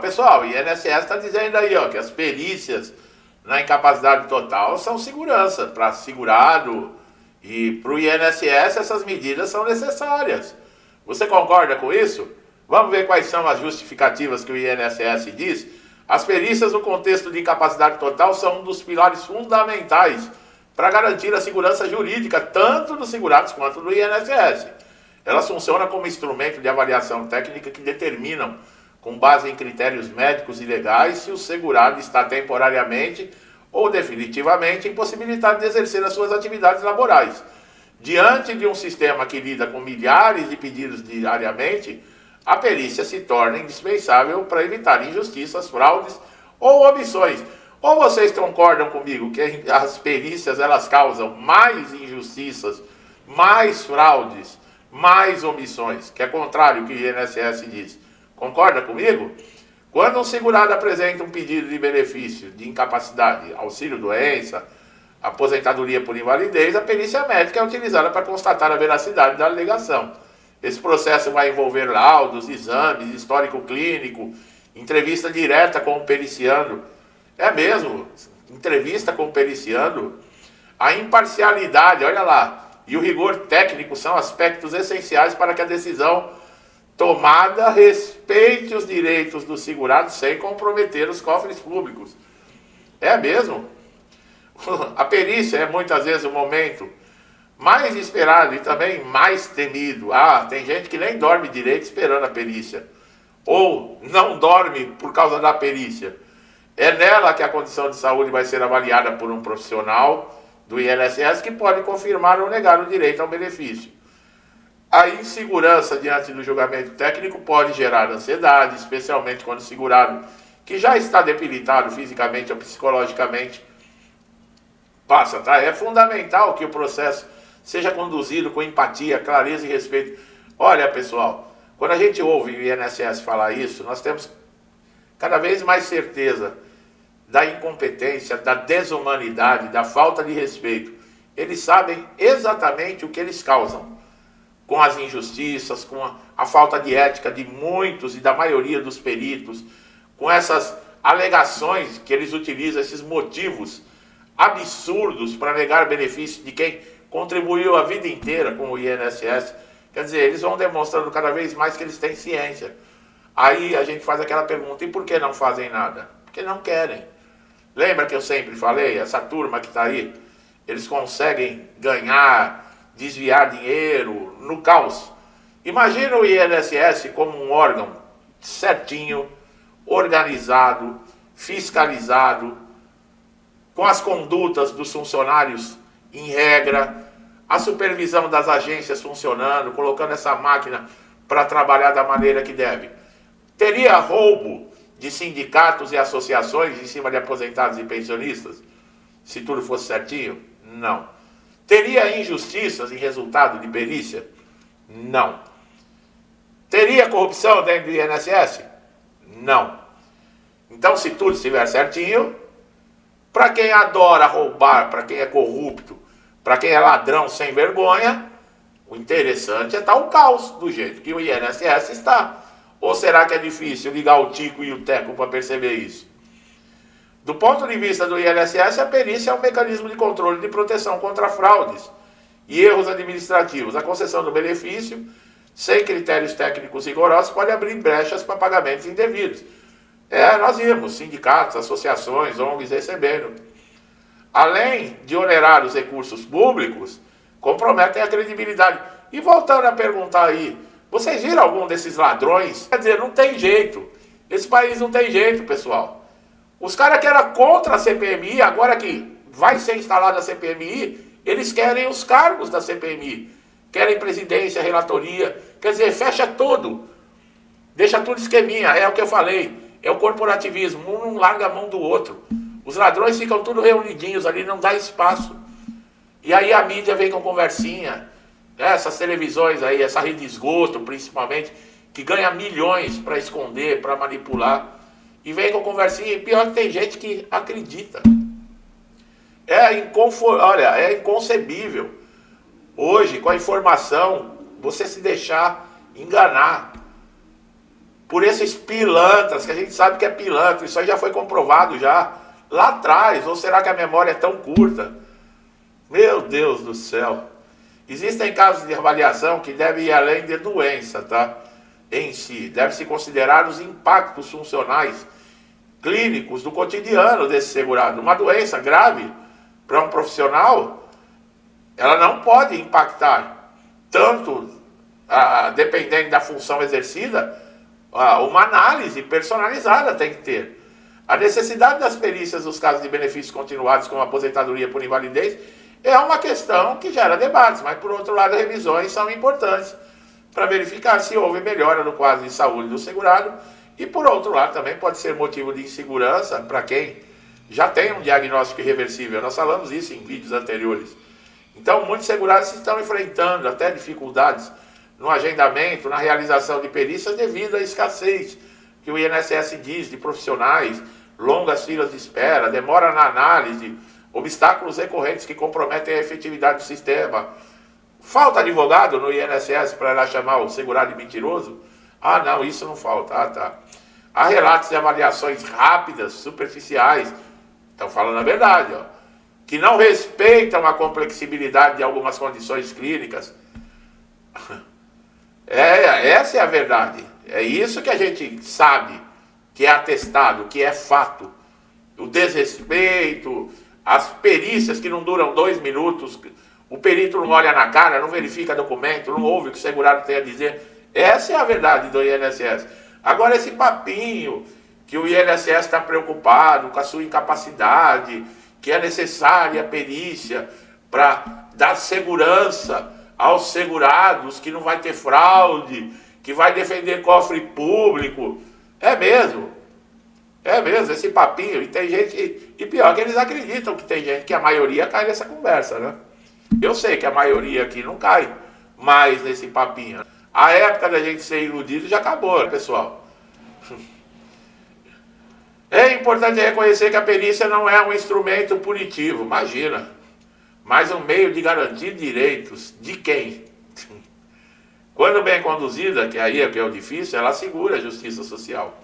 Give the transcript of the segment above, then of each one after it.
Pessoal, o INSS está dizendo aí, ó, que as perícias na incapacidade total são segurança para segurado e para o INSS essas medidas são necessárias. Você concorda com isso? Vamos ver quais são as justificativas que o INSS diz. As perícias no contexto de incapacidade total são um dos pilares fundamentais para garantir a segurança jurídica tanto dos segurados quanto do INSS. Elas funcionam como instrumento de avaliação técnica que determinam, com base em critérios médicos e legais, se o segurado está temporariamente ou definitivamente impossibilitado de exercer as suas atividades laborais. Diante de um sistema que lida com milhares de pedidos diariamente, a perícia se torna indispensável para evitar injustiças, fraudes ou omissões. Ou vocês concordam comigo que as perícias elas causam mais injustiças, mais fraudes, mais omissões, que é contrário ao que o INSS diz? Concorda comigo? Quando um segurado apresenta um pedido de benefício de incapacidade, auxílio-doença, aposentadoria por invalidez, a perícia médica é utilizada para constatar a veracidade da alegação. Esse processo vai envolver laudos, exames, histórico clínico, entrevista direta com o periciando. É mesmo, entrevista com o periciando. A imparcialidade, olha lá, e o rigor técnico são aspectos essenciais para que a decisão tomada respeite os direitos do segurado sem comprometer os cofres públicos. É mesmo? A perícia é muitas vezes o momento mais esperado e também mais temido. Tem gente que nem dorme direito esperando a perícia. Ou não dorme por causa da perícia. É nela que a condição de saúde vai ser avaliada por um profissional do INSS que pode confirmar ou negar o direito ao benefício. A insegurança diante do julgamento técnico pode gerar ansiedade, especialmente quando o segurado, que já está debilitado fisicamente ou psicologicamente, passa, tá? É fundamental que o processo seja conduzido com empatia, clareza e respeito. Olha, pessoal, quando a gente ouve o INSS falar isso, nós temos cada vez mais certeza da incompetência, da desumanidade, da falta de respeito. Eles sabem exatamente o que eles causam, com as injustiças, com a falta de ética de muitos e da maioria dos peritos, com essas alegações que eles utilizam, esses motivos absurdos para negar benefício de quem contribuiu a vida inteira com o INSS. Quer dizer, eles vão demonstrando cada vez mais que eles têm ciência. Aí a gente faz aquela pergunta, e por que não fazem nada? Porque não querem. Lembra que eu sempre falei, essa turma que está aí, eles conseguem ganhar, desviar dinheiro no caos. Imagina o INSS como um órgão certinho, organizado, fiscalizado, com as condutas dos funcionários em regra, a supervisão das agências funcionando, colocando essa máquina para trabalhar da maneira que deve. Teria roubo de sindicatos e associações em cima de aposentados e pensionistas? Se tudo fosse certinho? Não. Teria injustiças em resultado de perícia? Não. Teria corrupção dentro do INSS? Não. Então, se tudo estiver certinho, para quem adora roubar, para quem é corrupto, para quem é ladrão sem vergonha, o interessante é estar o caos, do jeito que o INSS está. Ou será que é difícil ligar o Tico e o Teco para perceber isso? Do ponto de vista do INSS, a perícia é um mecanismo de controle de proteção contra fraudes e erros administrativos. A concessão do benefício, sem critérios técnicos rigorosos, pode abrir brechas para pagamentos indevidos. Nós vimos sindicatos, associações, ONGs recebendo. Além de onerar os recursos públicos, comprometem a credibilidade. E voltando a perguntar aí, vocês viram algum desses ladrões? Quer dizer, não tem jeito. Esse país não tem jeito, pessoal. Os caras que eram contra a CPMI, agora que vai ser instalada a CPMI, eles querem os cargos da CPMI. Querem presidência, relatoria. Quer dizer, fecha tudo. Deixa tudo esqueminha, é o que eu falei. É o corporativismo, um não larga a mão do outro. Os ladrões ficam tudo reunidinhos ali, não dá espaço. E aí a mídia vem com conversinha. Essas televisões aí, essa rede de esgoto principalmente, que ganha milhões para esconder, para manipular. E vem com conversinha, e pior que tem gente que acredita. Olha, é inconcebível. Hoje, com a informação, você se deixar enganar. por esses pilantras, que a gente sabe que é pilantra, isso aí já foi comprovado já lá atrás, ou será que a memória é tão curta? Meu Deus do céu. Existem casos de avaliação que devem ir além de doença, tá? Em si, deve-se considerar os impactos funcionais clínicos do cotidiano desse segurado. Uma doença grave para um profissional, ela não pode impactar tanto, dependendo da função exercida, uma análise personalizada tem que ter. A necessidade das perícias dos casos de benefícios continuados como aposentadoria por invalidez é uma questão que gera debates, mas por outro lado revisões são importantes para verificar se houve melhora no quadro de saúde do segurado e por outro lado também pode ser motivo de insegurança para quem já tem um diagnóstico irreversível. Nós falamos isso em vídeos anteriores. Então muitos segurados estão enfrentando até dificuldades no agendamento, na realização de perícias devido à escassez que o INSS diz de profissionais, longas filas de espera, demora na análise, obstáculos recorrentes que comprometem a efetividade do sistema. Falta advogado no INSS para ela chamar o segurado de mentiroso? Ah, não, isso não falta. Ah, tá. Há relatos de avaliações rápidas, superficiais, estão falando a verdade, ó, que não respeitam a complexibilidade de algumas condições clínicas. Essa é a verdade. É isso que a gente sabe, que é atestado, que é fato. O desrespeito, as perícias que não duram 2 minutos, o perito não olha na cara, não verifica documento, não ouve o que o segurado tem a dizer. Essa é a verdade do INSS. Agora esse papinho que o INSS está preocupado com a sua incapacidade, que é necessária a perícia para dar segurança aos segurados, que não vai ter fraude, que vai defender cofre público. É mesmo, esse papinho. E tem gente, e pior que eles acreditam que tem gente, que a maioria cai nessa conversa, né? Eu sei que a maioria aqui não cai mais nesse papinho. A época da gente ser iludido já acabou, pessoal. É importante reconhecer que a perícia não é um instrumento punitivo, imagina, mas um meio de garantir direitos de quem? Quando bem conduzida, que aí é que é o difícil, ela assegura a justiça social.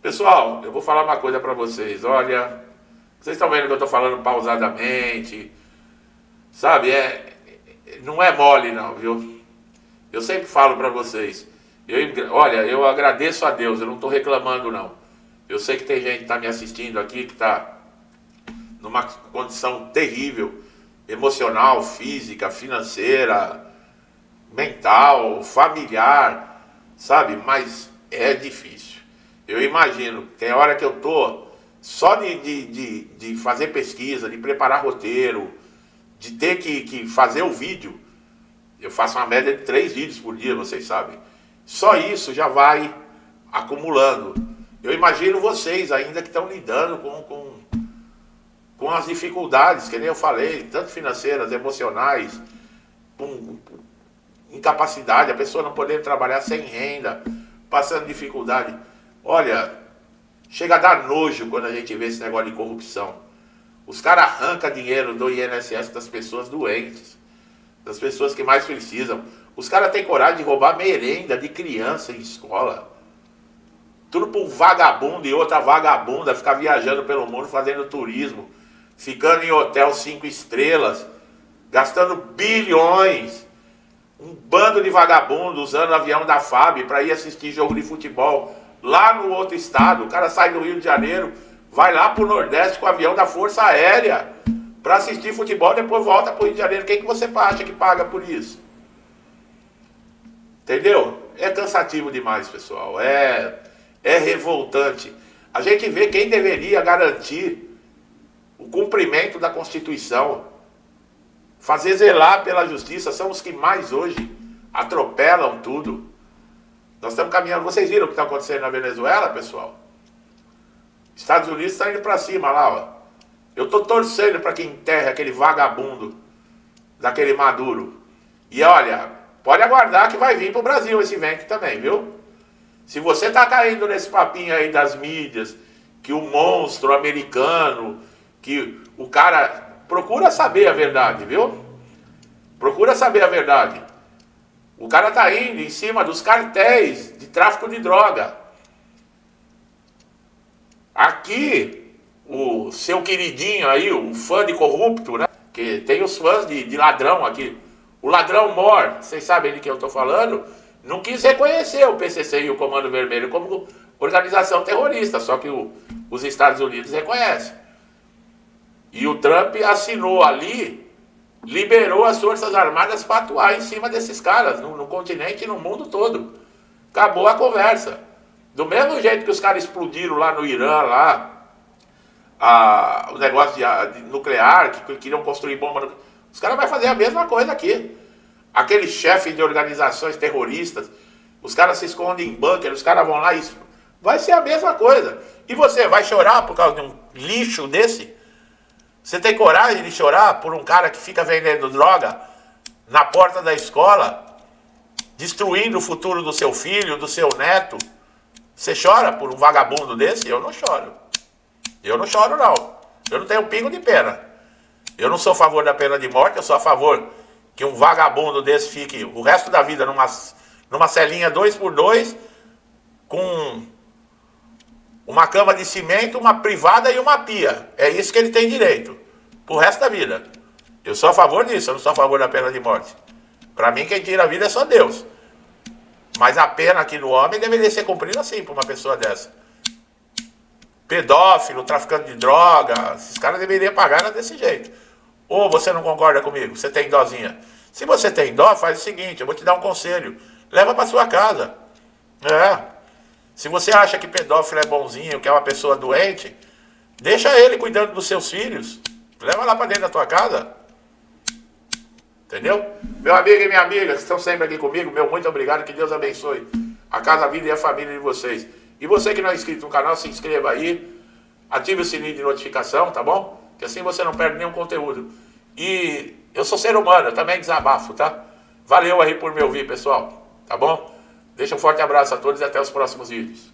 Pessoal, eu vou falar uma coisa para vocês, olha, vocês estão vendo que eu estou falando pausadamente, sabe, não é mole não, viu? Eu sempre falo para vocês, olha, eu agradeço a Deus, eu não estou reclamando não. Eu sei que tem gente que está me assistindo aqui, que está numa condição terrível, emocional, física, financeira, mental, familiar, sabe? Mas é difícil. Eu imagino, tem hora que eu estou só de fazer pesquisa, de preparar roteiro, de ter que fazer o vídeo. Eu faço uma média de 3 vídeos por dia, vocês sabem. Só isso já vai acumulando. Eu imagino vocês ainda que estão lidando com as dificuldades, que nem eu falei, tanto financeiras, emocionais, com incapacidade, a pessoa não poder trabalhar sem renda, passando dificuldade. Olha, chega a dar nojo quando a gente vê esse negócio de corrupção. Os caras arrancam dinheiro do INSS das pessoas doentes, das pessoas que mais precisam. Os caras têm coragem de roubar merenda de criança em escola. Tudo para um vagabundo e outra vagabunda ficar viajando pelo mundo, fazendo turismo, ficando em hotel 5 estrelas, gastando bilhões. Um bando de vagabundo usando o avião da FAB para ir assistir jogo de futebol lá no outro estado. O cara sai do Rio de Janeiro, vai lá para o Nordeste com o avião da Força Aérea para assistir futebol, depois volta para o Rio de Janeiro. Quem que você acha que paga por isso? Entendeu? É cansativo demais, pessoal. É revoltante. A gente vê quem deveria garantir o cumprimento da Constituição, fazer zelar pela justiça, são os que mais hoje atropelam tudo. Nós estamos caminhando. Vocês viram o que está acontecendo na Venezuela, pessoal? Estados Unidos está indo para cima lá, ó. Eu estou torcendo para que enterre aquele vagabundo daquele Maduro. E olha, pode aguardar que vai vir para o Brasil esse vento também, viu? Se você está caindo nesse papinho aí das mídias, que o monstro americano, que o cara... Procura saber a verdade, viu? Procura saber a verdade. O cara tá indo em cima dos cartéis de tráfico de droga. Aqui, o seu queridinho aí, o fã de corrupto, né? Que tem os fãs de ladrão aqui. O ladrão Mor, vocês sabem de quem eu tô falando, não quis reconhecer o PCC e o Comando Vermelho como organização terrorista, só que os Estados Unidos reconhecem. E o Trump assinou ali, liberou as Forças Armadas para atuar em cima desses caras, no continente e no mundo todo. Acabou a conversa. Do mesmo jeito que os caras explodiram lá no Irã, o negócio de nuclear, que queriam construir bomba nuclear, os caras vão fazer a mesma coisa aqui. Aquele chefe de organizações terroristas, os caras se escondem em bunker, os caras vão lá e... Vai ser a mesma coisa. E você vai chorar por causa de um lixo desse? Você tem coragem de chorar por um cara que fica vendendo droga na porta da escola, destruindo o futuro do seu filho, do seu neto? Você chora por um vagabundo desse? Eu não choro. Eu não choro, não. Eu não tenho um pingo de pena. Eu não sou a favor da pena de morte, eu sou a favor que um vagabundo desse fique o resto da vida numa celinha 2x2, com uma cama de cimento, uma privada e uma pia. É isso que ele tem direito, pro resto da vida. Eu sou a favor disso, eu não sou a favor da pena de morte. Para mim, quem tira a vida é só Deus. Mas a pena aqui no homem deveria ser cumprida assim, para uma pessoa dessa. Pedófilo, traficante de droga, esses caras deveriam pagar desse jeito. Ou você não concorda comigo? Você tem dózinha? Se você tem dó, faz o seguinte, eu vou te dar um conselho. Leva para sua casa. Se você acha que pedófilo é bonzinho, que é uma pessoa doente, deixa ele cuidando dos seus filhos. Leva lá para dentro da tua casa. Entendeu? Meu amigo e minha amiga, que estão sempre aqui comigo, meu muito obrigado, que Deus abençoe a casa, a vida e a família de vocês. E você que não é inscrito no canal, se inscreva aí, ative o sininho de notificação, tá bom? Que assim você não perde nenhum conteúdo. E eu sou ser humano, eu também desabafo, tá? Valeu aí por me ouvir, pessoal, tá bom? Deixa um forte abraço a todos e até os próximos vídeos.